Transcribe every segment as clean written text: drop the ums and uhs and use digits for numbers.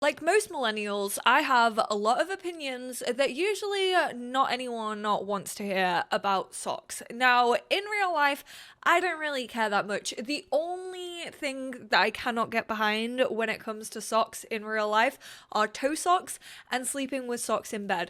Like most millennials, I have a lot of opinions that usually not anyone wants to hear about socks. Now, in real life, I don't really care that much. The only thing that I cannot get behind when it comes to socks in real life are toe socks and sleeping with socks in bed.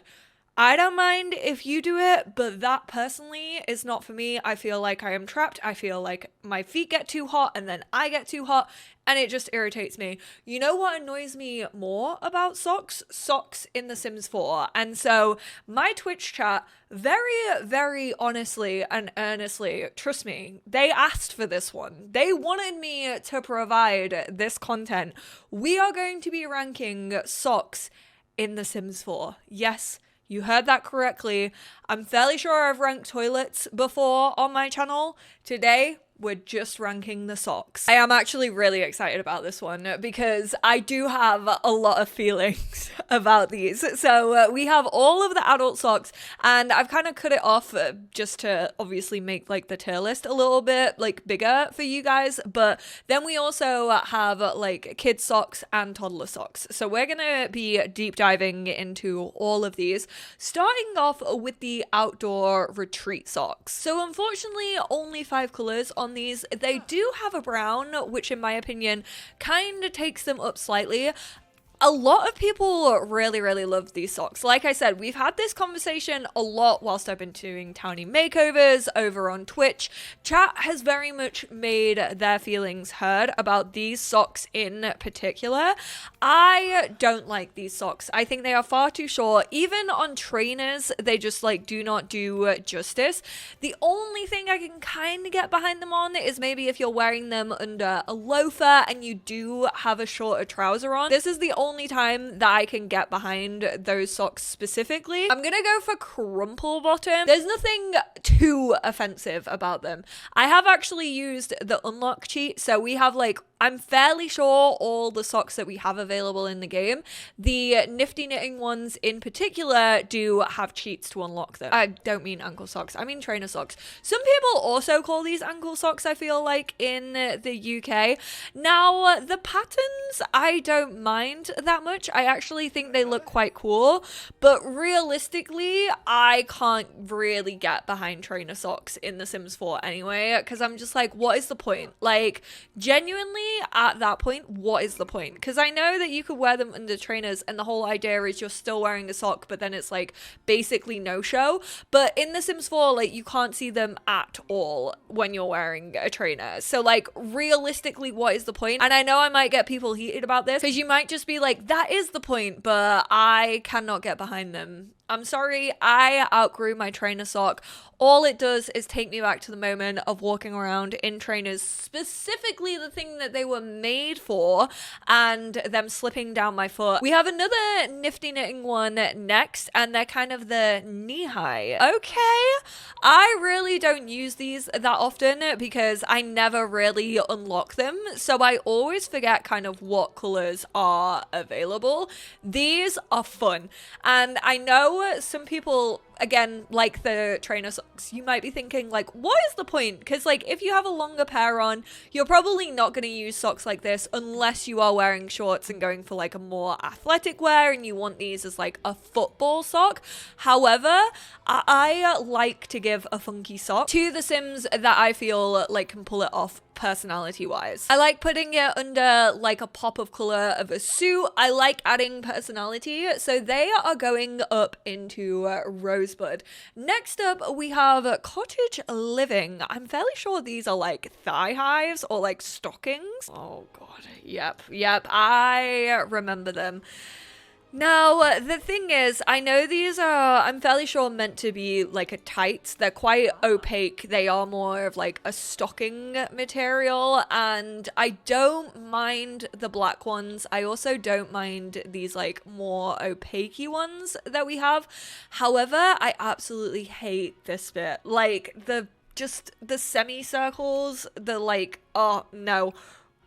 I don't mind if you do it, but that personally is not for me. I feel like I am trapped. I feel like my feet get too hot and then I get too hot and it just irritates me. You know what annoys me more about socks? Socks in The Sims 4. And so my Twitch chat, very honestly and earnestly, trust me, they asked for this one. They wanted me to provide this content. We are going to be ranking socks in The Sims 4. Yes, you heard that correctly. I'm fairly sure I've ranked toilets before on my channel. Today, we're just ranking the socks. I am actually really excited about this one because I do have a lot of feelings about these. So we have all of the adult socks and I've kind of cut it off just to obviously make like the tier list a little bit like bigger for you guys. But then we also have like kids socks and toddler socks. So we're gonna be deep diving into all of these, starting off with the outdoor retreat socks. So unfortunately only 5 colors on these. They do have a brown, which in my opinion kind of takes them up slightly. A lot of people really love these socks. Like I said, we've had this conversation a lot whilst I've been doing townie makeovers over on Twitch. Chat has very much made their feelings heard about these socks in particular. I don't like these socks. I think they are far too short. Even on trainers, they just like do not do justice. The only thing I can kind of get behind them on is maybe if you're wearing them under a loafer and you do have a shorter trouser on. This is the only time that I can get behind those socks specifically. I'm gonna go for crumple bottom. There's nothing too offensive about them. I have actually used the unlock cheat, so we have like, I'm fairly sure all the socks that we have available in the game, the nifty knitting ones in particular, do have cheats to unlock them. I don't mean ankle socks, I mean trainer socks. Some people also call these ankle socks, I feel like, in the UK. Now, the patterns, I don't mind that much. I actually think they look quite cool, but realistically, I can't really get behind trainer socks in The Sims 4 anyway, because I'm just like, what is the point? Like, genuinely, at that point, what is the point? Because I know that you could wear them under trainers and the whole idea is you're still wearing a sock, but then it's like basically no show. But in The Sims 4, like, you can't see them at all when you're wearing a trainer. So like, realistically, what is the point? And I know I might get people heated about this because you might just be like, that is the point, but I cannot get behind them. I'm sorry, I outgrew my trainer sock. All it does is take me back to the moment of walking around in trainers, specifically the thing that they were made for, and them slipping down my foot. We have another nifty knitting one next, and they're kind of the knee-high. Okay, I really don't use these that often because I never really unlock them, so I always forget kind of what colors are available. These are fun, and I know some people, again, like the trainer socks, you might be thinking like, what is the point? Because like, if you have a longer pair on, you're probably not going to use socks like this unless you are wearing shorts and going for like a more athletic wear and you want these as like a football sock. However, I like to give a funky sock to the Sims that I feel like can pull it off personality wise. I like putting it under like a pop of color of a suit. I like adding personality, so they are going up into Rosebud. Next up, we have Cottage Living. I'm fairly sure these are like thigh highs or like stockings. Oh god, yep, I remember them. Now, the thing is, I know these are, I'm fairly sure, meant to be like a tights. They're quite opaque. They are more of like a stocking material, and I don't mind the black ones. I also don't mind these like more opaque ones that we have. However, I absolutely hate this bit. Like just the semicircles, the like, oh no.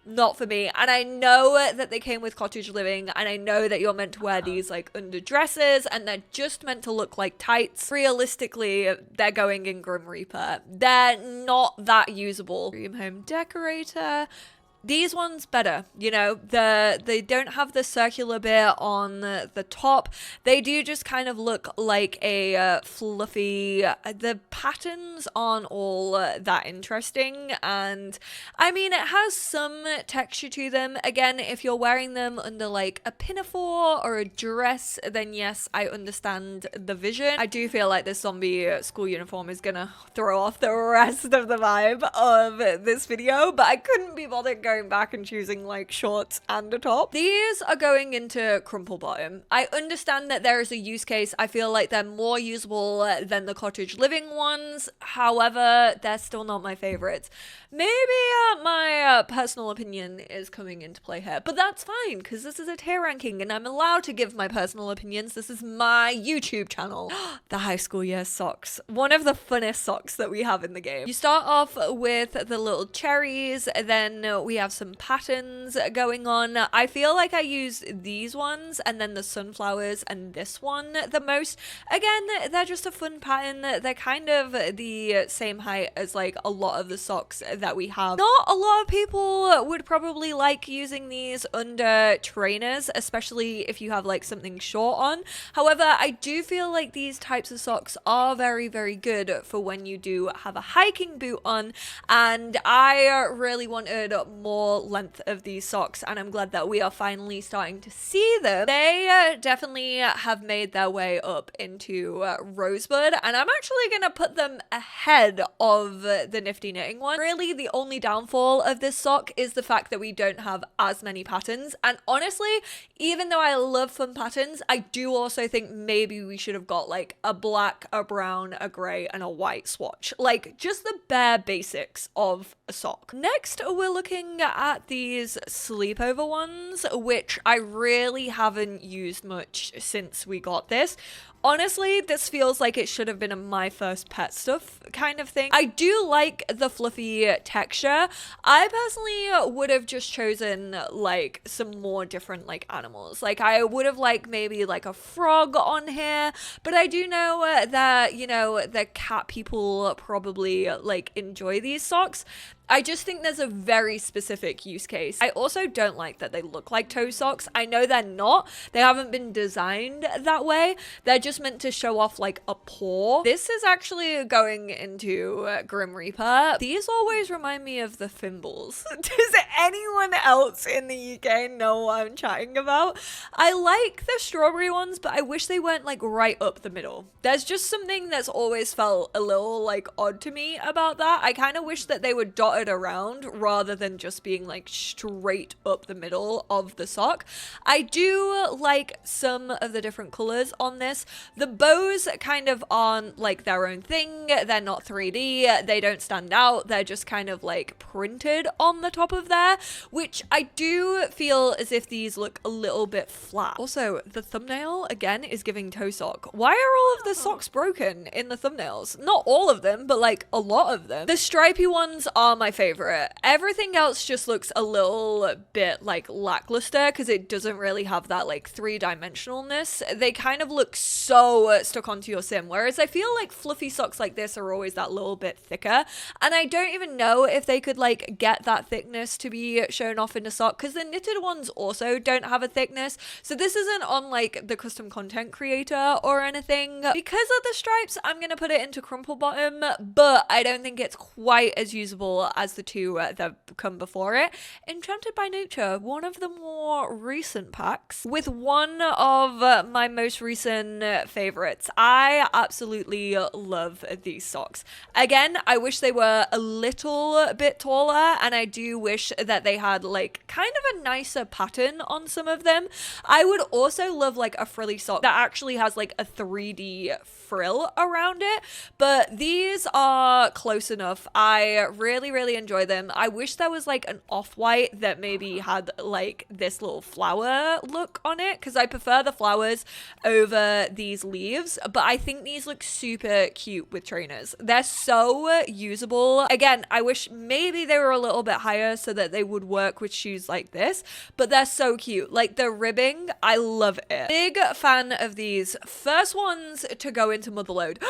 Not for me. And I know that they came with Cottage Living, and I know that you're meant to wear these like under dresses and they're just meant to look like tights. Realistically, they're going in Grim Reaper. They're not that usable. Dream Home Decorator. These ones better, you know, they don't have the circular bit on the top. They do just kind of look like a fluffy, the patterns aren't all that interesting, and I mean, it has some texture to them. Again, if you're wearing them under like a pinafore or a dress, then yes, I understand the vision. I do feel like this zombie school uniform is gonna throw off the rest of the vibe of this video, but I couldn't be bothered going back and choosing like shorts and a top. These are going into crumple bottom. I understand that there is a use case. I feel like they're more usable than the cottage living ones. However, they're still not my favorites. Maybe my personal opinion is coming into play here, but that's fine because this is a tier ranking and I'm allowed to give my personal opinions. This is my YouTube channel. The high school year socks. One of the funnest socks that we have in the game. You start off with the little cherries, then we have some patterns going on. I feel like I use these ones and then the sunflowers and this one the most. Again, they're just a fun pattern. They're kind of the same height as like a lot of the socks that we have. Not a lot of people would probably like using these under trainers, especially if you have like something short on. However, I do feel like these types of socks are very, very good for when you do have a hiking boot on, and I really wanted more length of these socks, and I'm glad that we are finally starting to see them. They definitely have made their way up into Rosebud, and I'm actually gonna put them ahead of the Nifty Knitting one. Really, the only downfall of this sock is the fact that we don't have as many patterns, and honestly, even though I love fun patterns, I do also think maybe we should have got like a black, a brown, a grey, and a white swatch. Like just the bare basics of a sock. Next, we're looking at these sleepover ones, which I really haven't used much since we got this. Honestly, this feels like it should have been a my first pet stuff kind of thing. I do like the fluffy texture. I personally would have just chosen like some more different like animals. Like I would have liked maybe like a frog on here, but I do know that, you know, the cat people probably like enjoy these socks. I just think there's a very specific use case. I also don't like that they look like toe socks. I know they're not. They haven't been designed that way. They're just meant to show off like a paw. This is actually going into Grim Reaper. These always remind me of the Thimbles. Does anyone else in the UK know what I'm chatting about? I like the strawberry ones, but I wish they weren't like right up the middle. There's just something that's always felt a little like odd to me about that. I kind of wish that they were dotted around rather than just being like straight up the middle of the sock. I do like some of the different colors on this. The bows kind of aren't like their own thing. They're not 3D. They don't stand out. They're just kind of like printed on the top of there, which I do feel as if these look a little bit flat. Also, the thumbnail again is giving toe sock. Why are all of the socks broken in the thumbnails? Not all of them, but like a lot of them. The stripy ones are my favorite. Everything else just looks a little bit like lackluster because it doesn't really have that like three-dimensionalness. They kind of look so stuck onto your sim, whereas I feel like fluffy socks like this are always that little bit thicker, and I don't even know if they could like get that thickness to be shown off in a sock because the knitted ones also don't have a thickness. So this isn't on like the custom content creator or anything. Because of the stripes, I'm gonna put it into crumple bottom, but I don't think it's quite as usable as the two that come before it. Enchanted by Nature, one of the more recent packs, with one of my most recent favorites. I absolutely love these socks. Again, I wish they were a little bit taller, and I do wish that they had like kind of a nicer pattern on some of them. I would also love like a frilly sock that actually has like a 3D frill around it, but these are close enough. I really enjoy them. I wish there was like an off-white that maybe had like this little flower look on it, because I prefer the flowers over these leaves, but I think these look super cute with trainers. They're so usable. Again, I wish maybe they were a little bit higher so that they would work with shoes like this, but they're so cute. Like the ribbing, I love it. Big fan of these. First ones to go into Motherload.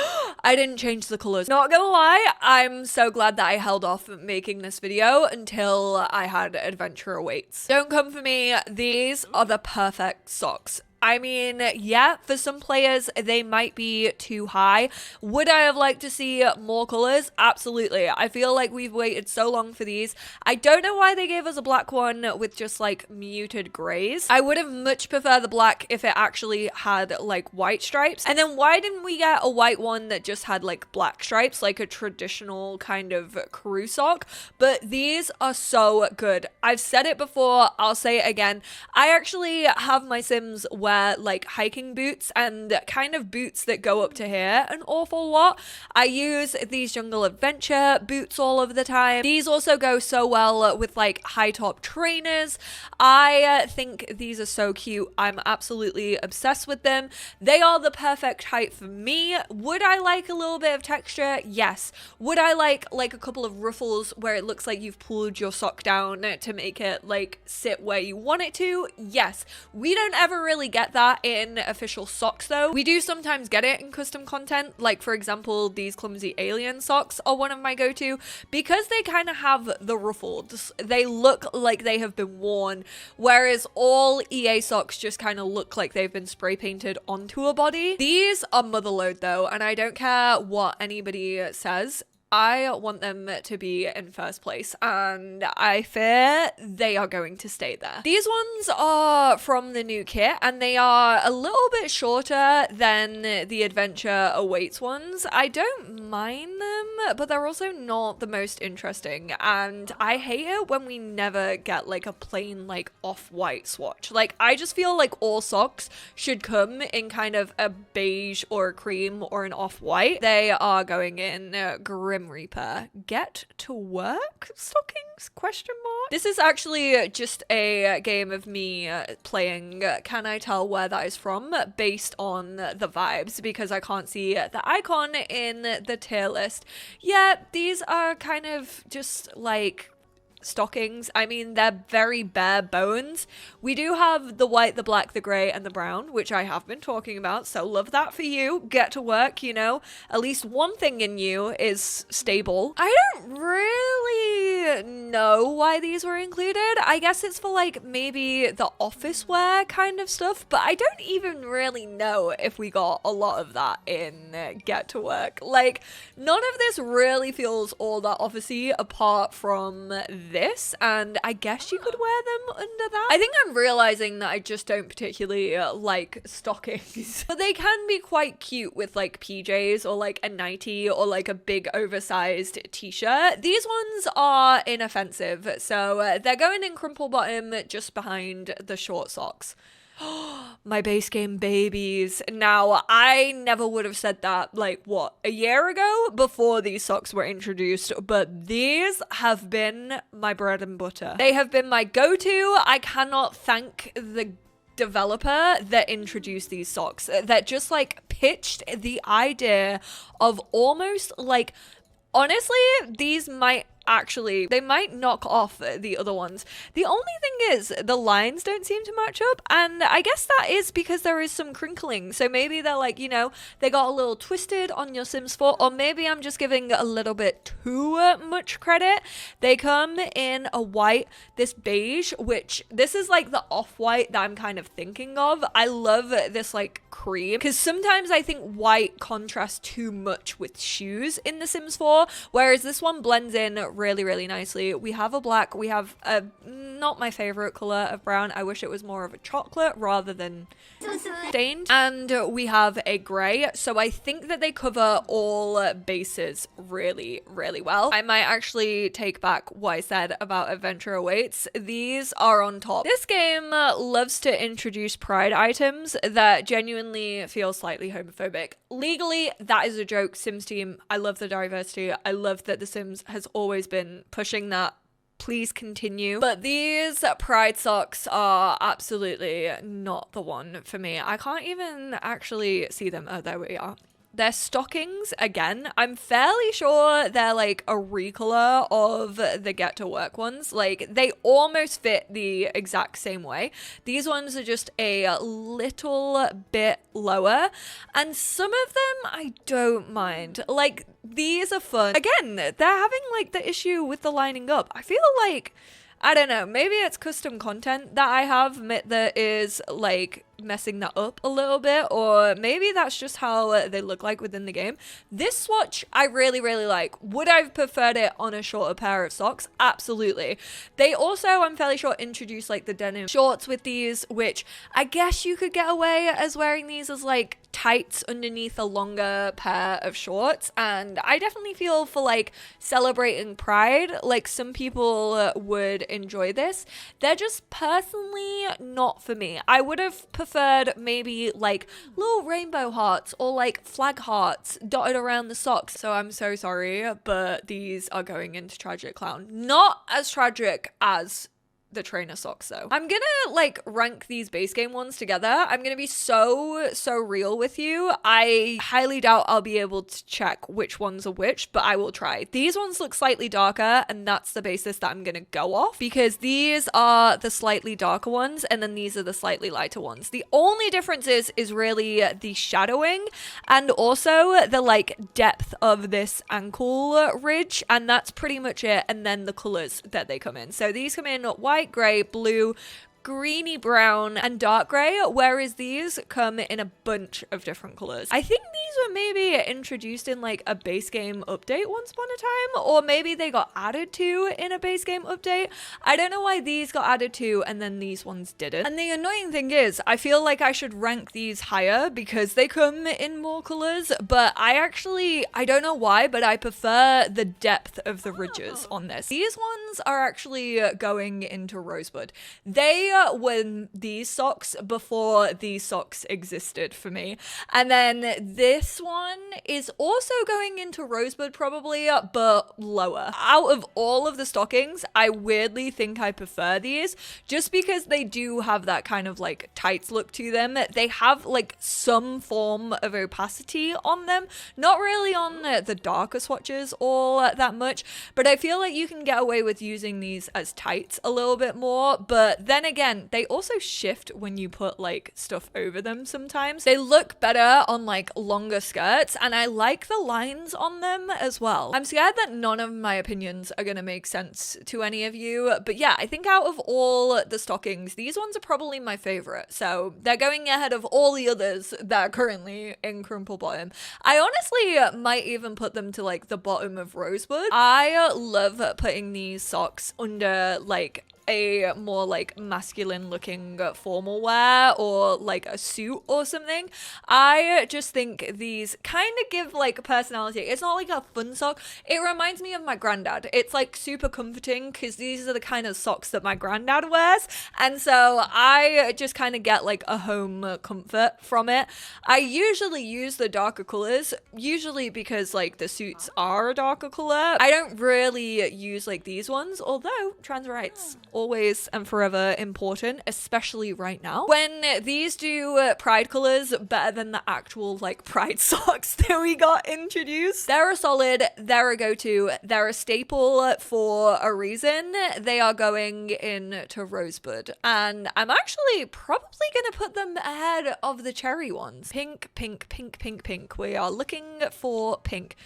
I didn't change the colors. Not gonna lie, I'm so glad that I held off making this video until I had Adventure Awaits. Don't come for me. These are the perfect socks. I mean, yeah, for some players, they might be too high. Would I have liked to see more colors? Absolutely. I feel like we've waited so long for these. I don't know why they gave us a black one with just like muted grays. I would have much preferred the black if it actually had like white stripes. And then why didn't we get a white one that just had like black stripes, like a traditional kind of crew sock? But these are so good. I've said it before, I'll say it again. I actually have my Sims wear like hiking boots and kind of boots that go up to here an awful lot. I use these Jungle Adventure boots all of the time. These also go so well with like high top trainers. I think these are so cute. I'm absolutely obsessed with them. They are the perfect height for me. Would I like a little bit of texture? Yes. Would I like a couple of ruffles where it looks like you've pulled your sock down to make it like sit where you want it to? Yes. We don't ever really get that in official socks though. We do sometimes get it in custom content, like for example these clumsy alien socks are one of my go-to because they kind of have the ruffles. They look like they have been worn, whereas all EA socks just kind of look like they've been spray painted onto a body. These are motherload though, and I don't care what anybody says. I want them to be in first place, and I fear they are going to stay there. These ones are from the new kit, and they are a little bit shorter than the Adventure Awaits ones. I don't mind them, but they're also not the most interesting, and I hate it when we never get like a plain like off-white swatch. Like, I just feel like all socks should come in kind of a beige or a cream or an off-white. They are going in Grim Reaper. Get to work stockings? Question mark. This is actually just a game of me playing Can I Tell Where That Is From based on the vibes, because I can't see the icon in the tier list. Yeah, these are kind of just like stockings. I mean, they're very bare bones. We do have the white, the black, the grey, and the brown, which I have been talking about, so love that for you. Get to work, you know. At least one thing in you is stable. I don't really know why these were included. I guess it's for like maybe the office wear kind of stuff, but I don't even really know if we got a lot of that in Get to Work. Like, none of this really feels all that officey apart from this, and I guess you could wear them under that. I think I'm realizing that I just don't particularly like stockings, but they can be quite cute with like PJs or like a nightie or like a big oversized t-shirt. These ones are inoffensive, so they're going in crumple bottom just behind the short socks. My base game babies. Now, I never would have said that like what, a year ago before these socks were introduced, but these have been my bread and butter. They have been my go-to. I cannot thank the developer that introduced these socks, that just like pitched the idea of almost like, honestly, these might actually, they might knock off the other ones. The only thing is the lines don't seem to match up, and I guess that is because there is some crinkling. So maybe they're like, you know, they got a little twisted on your Sims 4, or maybe I'm just giving a little bit too much credit. They come in a white, this beige, which this is like the off-white that I'm kind of thinking of. I love this like cream, because sometimes I think white contrasts too much with shoes in The Sims 4, whereas this one blends in really nicely. We have a black, we have a not my favorite color of brown. I wish it was more of a chocolate rather than stained, and we have a gray. So I think that they cover all bases really well. I might actually take back what I said about Adventure Awaits. These are on top. This game loves to introduce pride items that genuinely feel slightly homophobic. Legally, that is a joke. Sims team, I love the diversity. I love that The Sims has always been pushing that. Please continue. But these pride socks are absolutely not the one for me. I can't even actually see them. Oh, there we are. Their stockings, again, I'm fairly sure they're like a recolor of the Get to Work ones. Like, they almost fit the exact same way. These ones are just a little bit lower, and some of them I don't mind. Like, these are fun. Again, they're having like the issue with the lining up. I feel like, I don't know, maybe it's custom content that I have that is like messing that up a little bit, or maybe that's just how they look like within the game. This swatch I really like. Would I have preferred it on a shorter pair of socks? Absolutely. They also, I'm fairly sure, introduced like the denim shorts with these, which I guess you could get away as wearing these as like tights underneath a longer pair of shorts, and I definitely feel for like celebrating pride, like some people would enjoy this. They're just personally not for me. I would have preferred maybe like little rainbow hearts or like flag hearts dotted around the socks. So I'm so sorry, but these are going into Tragic Clown. Not as tragic as the trainer socks though. I'm gonna like rank these base game ones together. I'm gonna be so real with you. I highly doubt I'll be able to check which ones are which, but I will try. These ones look slightly darker, and that's the basis that I'm gonna go off, because these are the slightly darker ones and then these are the slightly lighter ones. The only difference is really the shadowing and also the like depth of this ankle ridge, and that's pretty much it. And then the colors that they come in. So these come in white, gray, blue, greeny brown, and dark gray, whereas these come in a bunch of different colors. I think these were maybe introduced in like a base game update once upon a time, or maybe they got added to in a base game update. I don't know why these got added to and then these ones didn't. And the annoying thing is, I feel like I should rank these higher because they come in more colors, but I don't know why, but I prefer the depth of the ridges on this. These ones are actually going into Rosebud. They were these socks before these socks existed for me. And then this one is also going into Rosebud probably, but lower. Out of all of the stockings, I weirdly think I prefer these just because they do have that kind of like tights look to them. They have like some form of opacity on them, not really on the darker swatches all that much, but I feel like you can get away with using these as tights a little bit more. But then again, they also shift when you put like stuff over them sometimes. They look better on like longer skirts, and I like the lines on them as well. I'm scared that none of my opinions are gonna make sense to any of you, but yeah, I think out of all the stockings, these ones are probably my favorite. So they're going ahead of all the others that are currently in Crumple Bottom. I honestly might even put them to like the bottom of Rosebud. I love putting these socks under like a more like masculine looking formal wear or like a suit or something. I just think these kind of give like personality. It's not like a fun sock. It reminds me of my granddad. It's like super comforting because these are the kind of socks that my granddad wears, and so I just kind of get like a home comfort from it. I usually use the darker colors, usually because like the suits are a darker color. I don't really use like these ones, although trans rights always and forever important, especially right now when these do pride colors better than the actual like pride socks that we got introduced. They're a solid, they're a go-to, they're a staple for a reason. They are going into Rosebud, and I'm actually probably gonna put them ahead of the cherry ones. Pink, pink, pink, pink, pink. We are looking for pink.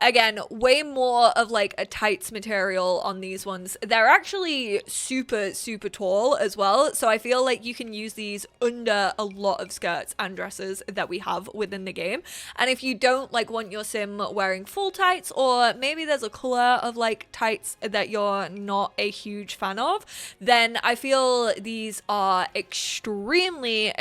Again, way more of like a tights material on these ones. They're actually super tall as well, so I feel like you can use these under a lot of skirts and dresses that we have within the game. And if you don't like want your sim wearing full tights, or maybe there's a color of like tights that you're not a huge fan of, then I feel these are extremely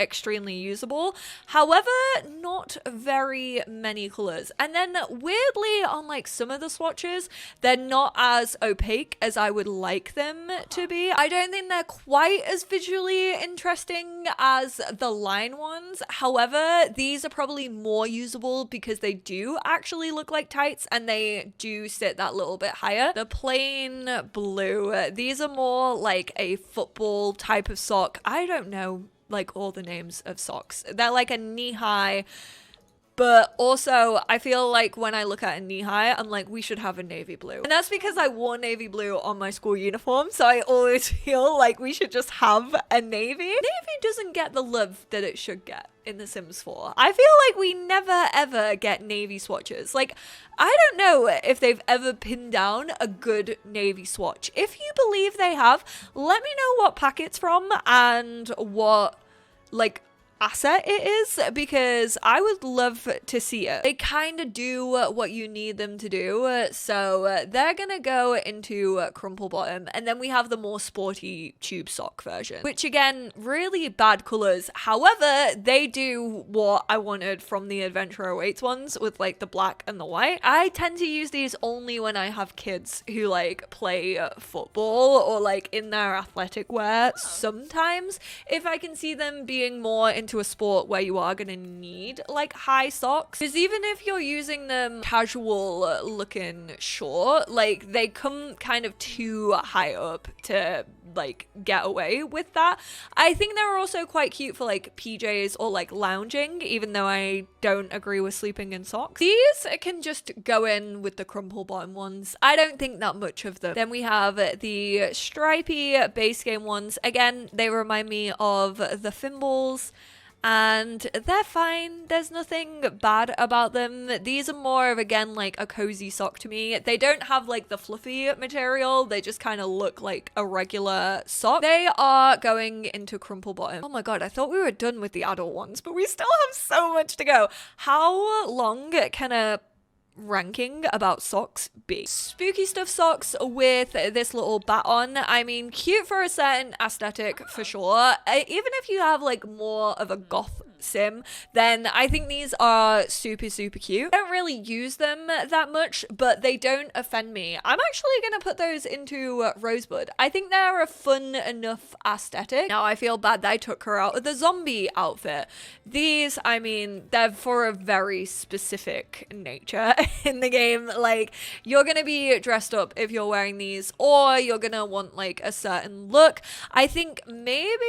usable. However, not very many colors. And then weirdly, on like some of the swatches, they're not as opaque as I would like them to be. I don't think they're quite as visually interesting as the line ones. However, these are probably more usable because they do actually look like tights and they do sit that little bit higher. The plain blue, these are more like a football type of sock. I don't know like all the names of socks. They're like a knee-high but also I feel like when I look at a knee-high, I'm like, we should have a navy blue. And that's because I wore navy blue on my school uniform, so I always feel like we should just have a navy. Navy doesn't get the love that it should get in The Sims 4. I feel like we never ever get navy swatches. Like, I don't know if they've ever pinned down a good navy swatch. If you believe they have, let me know what pack it's from and what, like, asset it is, because I would love to see it. They kind of do what you need them to do, so they're gonna go into crumple bottom, and then we have the more sporty tube sock version, which again, really bad colors. However, they do what I wanted from the Adventure Awaits ones with like the black and the white. I tend to use these only when I have kids who like play football or like in their athletic wear. Sometimes if I can see them being more into a sport where you are gonna need like high socks, because even if you're using them casual looking short, like they come kind of too high up to like get away with that. I think they're also quite cute for like PJs or like lounging, even though I don't agree with sleeping in socks. These can just go in with the crumple bottom ones. I don't think that much of them. Then we have the stripy base game ones. Again, they remind me of the Fimbles, and they're fine. There's nothing bad about them. These are more of, again, like a cozy sock to me. They don't have like the fluffy material. They just kind of look like a regular sock. They are going into crumple bottom. Oh my god, I thought we were done with the adult ones, but we still have so much to go. How long can a ranking about socks be? Spooky stuff socks with this little bat on. I mean, cute for a certain aesthetic for sure. Even if you have like more of a goth sim, then I think these are super cute. I don't really use them that much, but they don't offend me. I'm actually gonna put those into Rosebud. I think they're a fun enough aesthetic. Now I feel bad that I took her out of the zombie outfit. These, I mean, they're for a very specific nature in the game. Like, you're gonna be dressed up if you're wearing these, or you're gonna want like a certain look. I think maybe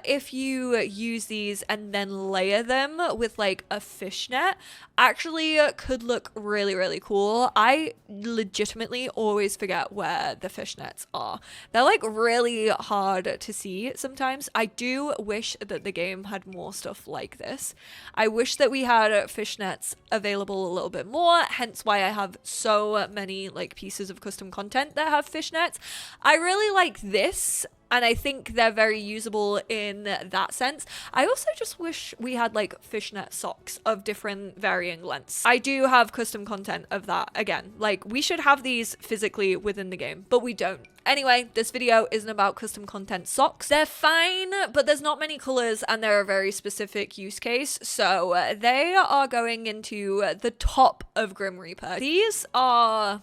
if you use these and then layer them with like a fishnet, actually could look really cool. I legitimately always forget where the fishnets are. They're like really hard to see sometimes. I do wish that the game had more stuff like this. I wish that we had fishnets available a little bit more, hence why I have so many like pieces of custom content that have fishnets. I really like this, and I think they're very usable in that sense. I also just wish we had like fishnet socks of different varying lengths. I do have custom content of that. Again, like we should have these physically within the game, but we don't. Anyway, this video isn't about custom content socks. They're fine, but there's not many colors and they're a very specific use case. So they are going into the top of Grim Reaper. These are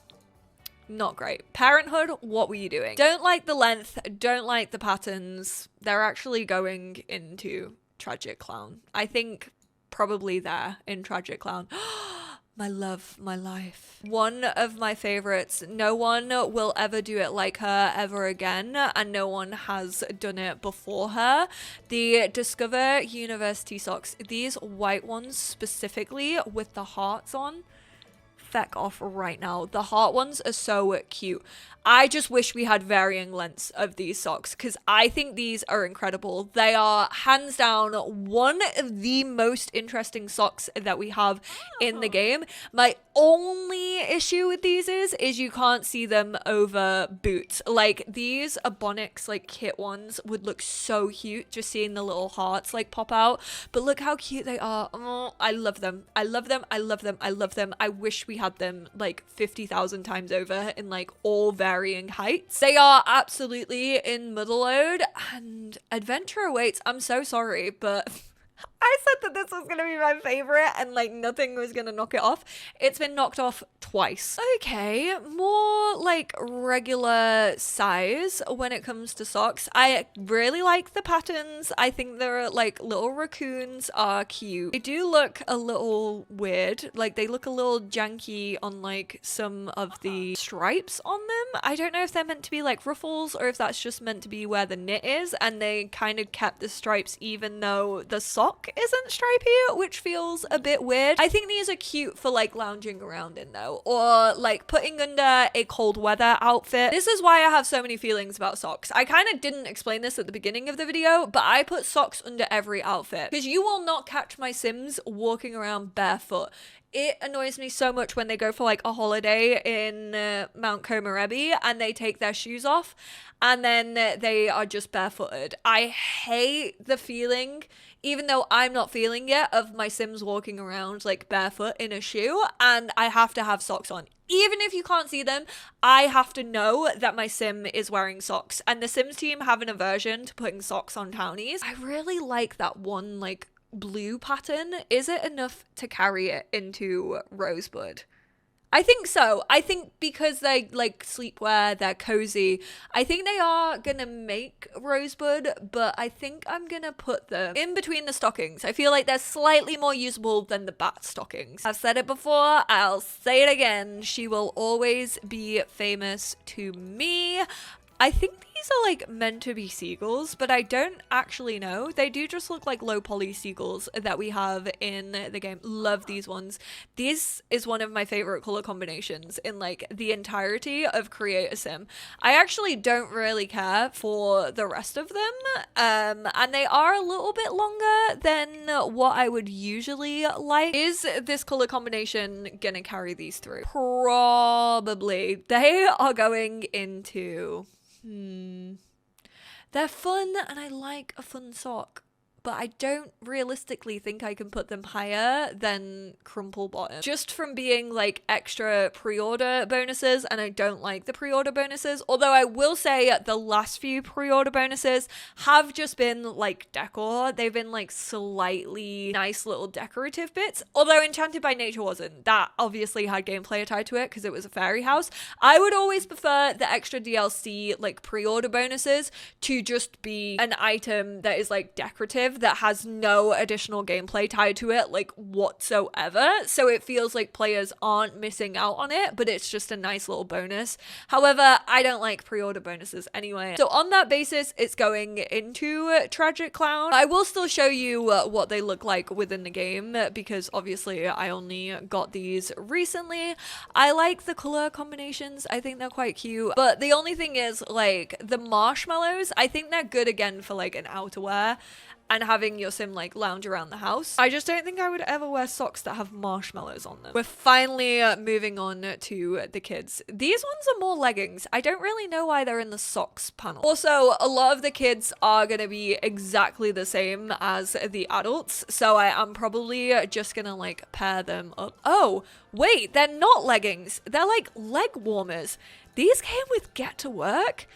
not great. Parenthood, what were you doing? Don't like the length, don't like the patterns. They're actually going into Tragic Clown. I think probably there in Tragic Clown. My love, my life. One of my favorites. No one will ever do it like her ever again, and no one has done it before her. The Discover University socks. These white ones specifically with the hearts on. Feck off right now. The heart ones are so cute. I just wish we had varying lengths of these socks, because I think these are incredible. They are hands down one of the most interesting socks that we have in the game. My only issue with these is you can't see them over boots. Like these Ebonics like kit ones would look so cute, just seeing the little hearts like pop out. But look how cute they are. Oh, I love them. I love them. I love them. I love them. I wish we had them like 50,000 times over in like all varying heights. They are absolutely in Motherlode, and Adventure Awaits. I'm so sorry, but I said that this was going to be my favorite and like nothing was going to knock it off. It's been knocked off twice. Okay, more like regular size when it comes to socks. I really like the patterns. I think their like little raccoons are cute. They do look a little weird. Like they look a little janky on like some of the stripes on them. I don't know if they're meant to be like ruffles or if that's just meant to be where the knit is, and they kind of kept the stripes even though the sock back isn't stripy, which feels a bit weird. I think these are cute for like lounging around in though, or like putting under a cold weather outfit. This is why I have so many feelings about socks. I kind of didn't explain this at the beginning of the video, but I put socks under every outfit because you will not catch my Sims walking around barefoot. It annoys me so much when they go for like a holiday in Mount Komorebi and they take their shoes off and then they are just barefooted. I hate the feeling, even though I'm not feeling it, of my Sims walking around like barefoot in a shoe, and I have to have socks on. Even if you can't see them, I have to know that my Sim is wearing socks. And the Sims team have an aversion to putting socks on townies. I really like that one like blue pattern. Is it enough to carry it into Rosebud? I think so. I think because they like sleepwear, they're cozy, I think they are gonna make Rosebud, but I think I'm gonna put them in between the stockings. I feel like they're slightly more usable than the bat stockings. I've said it before, I'll say it again. She will always be famous to me. I think these are like meant to be seagulls, but I don't actually know. They do just look like low poly seagulls that we have in the game. Love these ones. This is one of my favorite color combinations in like the entirety of Create a Sim. I actually don't really care for the rest of them. And they are a little bit longer than what I would usually like. Is this color combination gonna carry these through? Probably. They are going into... They're fun and I like a fun sock, but I don't realistically think I can put them higher than Crumple Bottom. Just from being like extra pre-order bonuses, and I don't like the pre-order bonuses. Although I will say the last few pre-order bonuses have just been like decor. They've been like slightly nice little decorative bits. Although Enchanted by Nature wasn't. That obviously had gameplay tied to it because it was a fairy house. I would always prefer the extra DLC like pre-order bonuses to just be an item that is like decorative, that has no additional gameplay tied to it like whatsoever, so it feels like players aren't missing out on it, but it's just a nice little bonus. However, I don't like pre-order bonuses anyway, so on that basis it's going into Tragic Clown. I will still show you what they look like within the game because obviously I only got these recently. I like the color combinations. I think they're quite cute, but the only thing is like the marshmallows, I think they're good again for like an outerwear and having your Sim like lounge around the house. I just don't think I would ever wear socks that have marshmallows on them. We're finally moving on to the kids. These ones are more leggings. I don't really know why they're in the socks panel. Also, a lot of the kids are gonna be exactly the same as the adults, so I am probably just gonna like pair them up. Oh, wait, they're not leggings. They're like leg warmers. These came with Get to Work.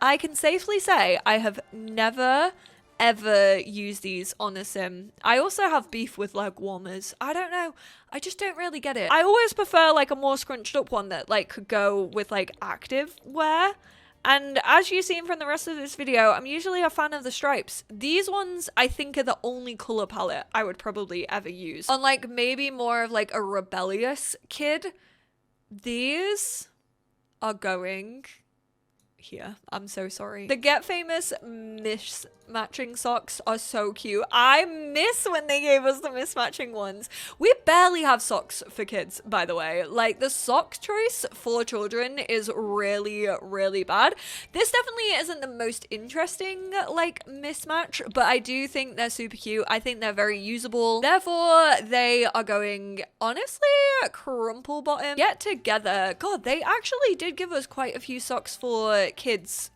I can safely say I have never ever use these on a Sim. I also have beef with leg warmers. I don't know. I just don't really get it. I always prefer like a more scrunched up one that like could go with like active wear. And as you've seen from the rest of this video, I'm usually a fan of the stripes. These ones I think are the only color palette I would probably ever use. Unlike maybe more of like a rebellious kid, these are going here. I'm so sorry. The Get Famous mismatching socks are so cute. I miss when they gave us the mismatching ones. We barely have socks for kids, by the way. Like the sock choice for children is really, really bad. This definitely isn't the most interesting like mismatch, but I do think they're super cute. I think they're very usable. Therefore, they are going, honestly, Crumple Bottom. Get Together. God, they actually did give us quite a few socks for kids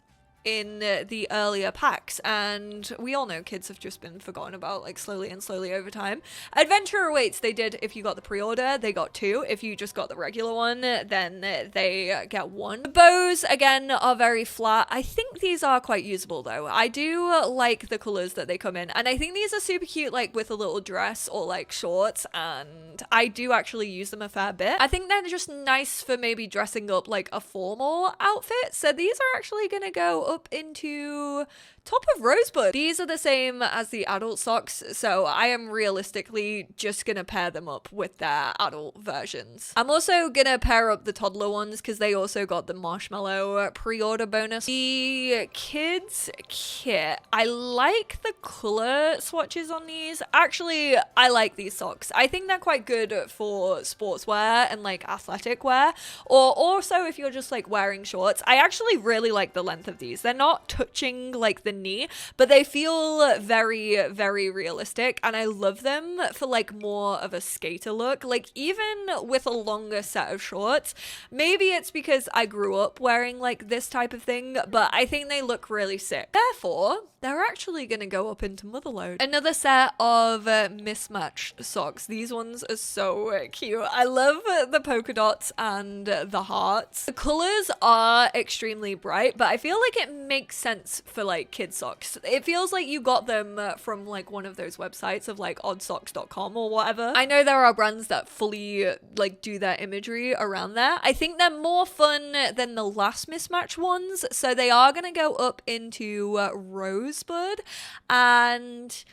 in the earlier packs, and we all know kids have just been forgotten about like slowly and slowly over time. Adventure Awaits, they did, if you got the pre-order, they got 2. If you just got the regular one, then they get 1. The bows, again, are very flat. I think these are quite usable though. I do like the colors that they come in, and I think these are super cute like with a little dress or like shorts, and I do actually use them a fair bit. I think they're just nice for maybe dressing up like a formal outfit, so these are actually gonna go up into top of Rosebud. These are the same as the adult socks, so I am realistically just gonna pair them up with their adult versions. I'm also gonna pair up the toddler ones because they also got the marshmallow pre-order bonus. The kids kit, I like the color swatches on these. Actually, I like these socks. I think they're quite good for sportswear and like athletic wear, or also if you're just like wearing shorts. I actually really like the length of these. They're not touching like the knee, but they feel very, very realistic, and I love them for like more of a skater look. Like even with a longer set of shorts, maybe it's because I grew up wearing like this type of thing, but I think they look really sick. Therefore, they're actually gonna go up into Motherload. Another set of mismatched socks. These ones are so cute. I love the polka dots and the hearts. The colors are extremely bright, but I feel like it makes sense for like kid socks. It feels like you got them from like one of those websites of like oddsocks.com or whatever. I know there are brands that fully like do their imagery around there. I think they're more fun than the last mismatch ones, so they are gonna go up into Rosebud, and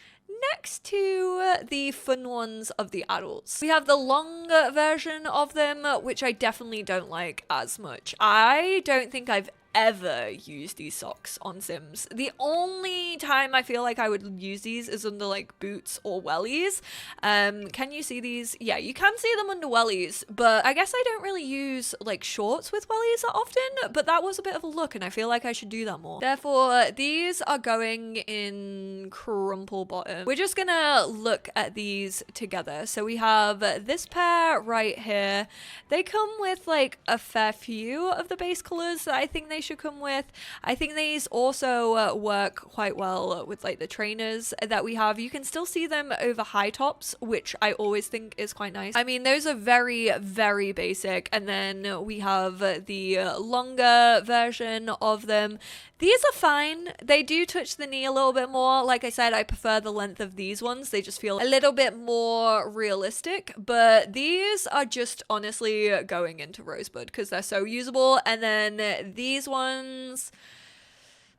next to the fun ones of the adults, we have the longer version of them, which I definitely don't like as much. I don't think I've ever used these socks on Sims. The only time I feel like I would use these is under like boots or wellies. Can you see these? Yeah, you can see them under wellies, but I guess I don't really use like shorts with wellies that often, but that was a bit of a look and I feel like I should do that more. Therefore, these are going in crumple bottom. We're just gonna look at these together. So we have this pair right here. They come with like a fair few of the base colors that I think they should come with. I think these also work quite well with like the trainers that we have. You can still see them over high tops, which I always think is quite nice. I mean, those are very, very basic. And then we have the longer version of them. These are fine. They do touch the knee a little bit more. Like I said, I prefer the length of these ones. They just feel a little bit more realistic, but these are just honestly going into Rosebud because they're so usable. And then these ones,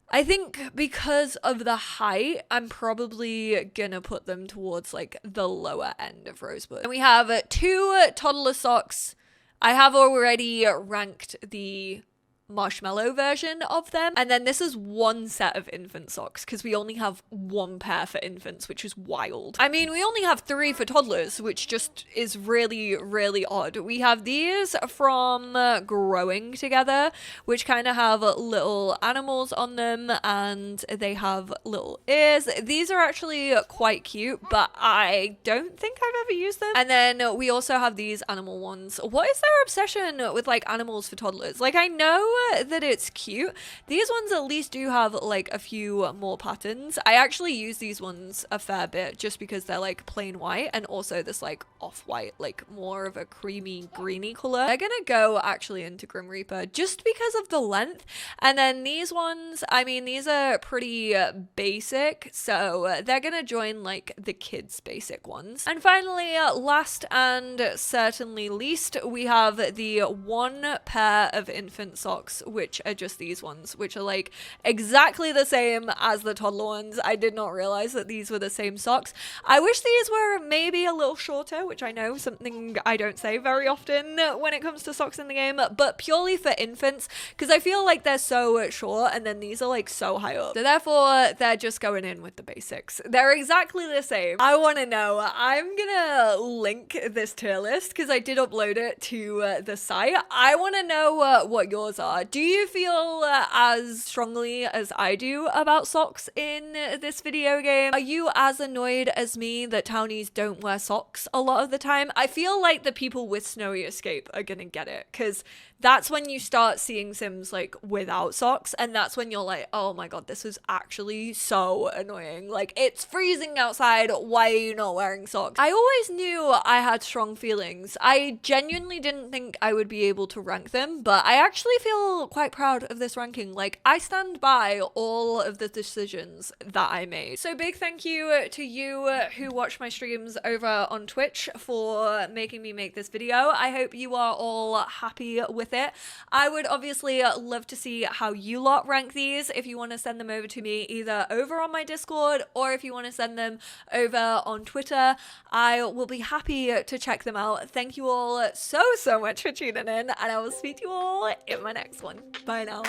I think because of the height, I'm probably gonna put them towards like the lower end of Rosebud. And we have two toddler socks. I have already ranked the marshmallow version of them, and then this is one set of infant socks because we only have one pair for infants, which is wild. I mean, we only have 3 for toddlers, which just is really, really odd. We have these from Growing Together, which kind of have little animals on them and they have little ears. These are actually quite cute, but I don't think I've ever used them. And then we also have these animal ones. What is their obsession with like animals for toddlers? Like, I know that it's cute. These ones at least do have like a few more patterns. I actually use these ones a fair bit just because they're like plain white and also this like off-white, like more of a creamy greeny color. They're gonna go actually into Grim Reaper just because of the length. And then these ones, I mean, these are pretty basic, so they're gonna join like the kids basic ones. And finally, last and certainly least, we have the one pair of infant socks, which are just these ones, which are like exactly the same as the toddler ones. I did not realize that these were the same socks. I wish these were maybe a little shorter, which I know something I don't say very often when it comes to socks in the game, but purely for infants because I feel like they're so short and then these are like so high up. So therefore, they're just going in with the basics. They're exactly the same. I want to know. I'm gonna link this tier list because I did upload it to the site. I want to know what yours are. Do you feel as strongly as I do about socks in this video game? Are you as annoyed as me that townies don't wear socks a lot of the time? I feel like the people with Snowy Escape are gonna get it because that's when you start seeing Sims like without socks, and that's when you're like, oh my god, this is actually so annoying. Like, it's freezing outside, why are you not wearing socks? I always knew I had strong feelings. I genuinely didn't think I would be able to rank them, but I actually feel quite proud of this ranking. Like, I stand by all of the decisions that I made. So big thank you to you who watch my streams over on Twitch for making me make this video. I hope you are all happy with with it. I would obviously love to see how you lot rank these. If you want to send them over to me either over on my Discord or if you want to send them over on Twitter, I will be happy to check them out. Thank you all so much for tuning in, and I will speak to you all in my next one. Bye now.